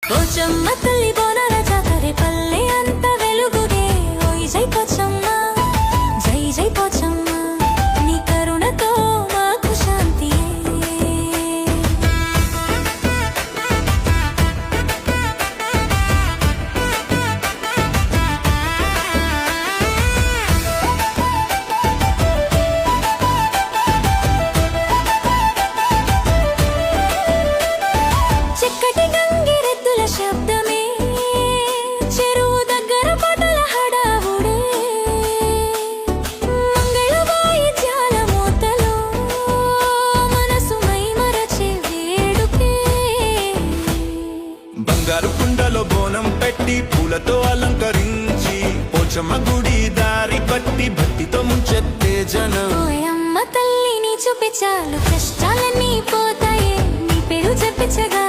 పోచమ్మ తల్లి బోనాల జాతరే పల్లె అంత వెలుగుగే ఓయ్ జై పోచమ్మ జై జై పోచమ్మ నీ కరుణతో మాకు శాంతియే చిక్కటి గంగిరెద్దుల శబ్దమే చెరువు దగ్గర పాటల హడావుడే మంగళ వాయిద్యాల మోతలో మనసు మైమరచే వేడుకే బంగారు కుండలో బోనం పెట్టి పూలతో అలంకరించి పోచమ్మ గుడి దారి పట్టి భక్తితో ముంచెత్తే జనం ఓయమ్మ తల్లిని చూపించాలు కష్టాలన్నీ పోతాయే నీ పేరు చెప్పించగా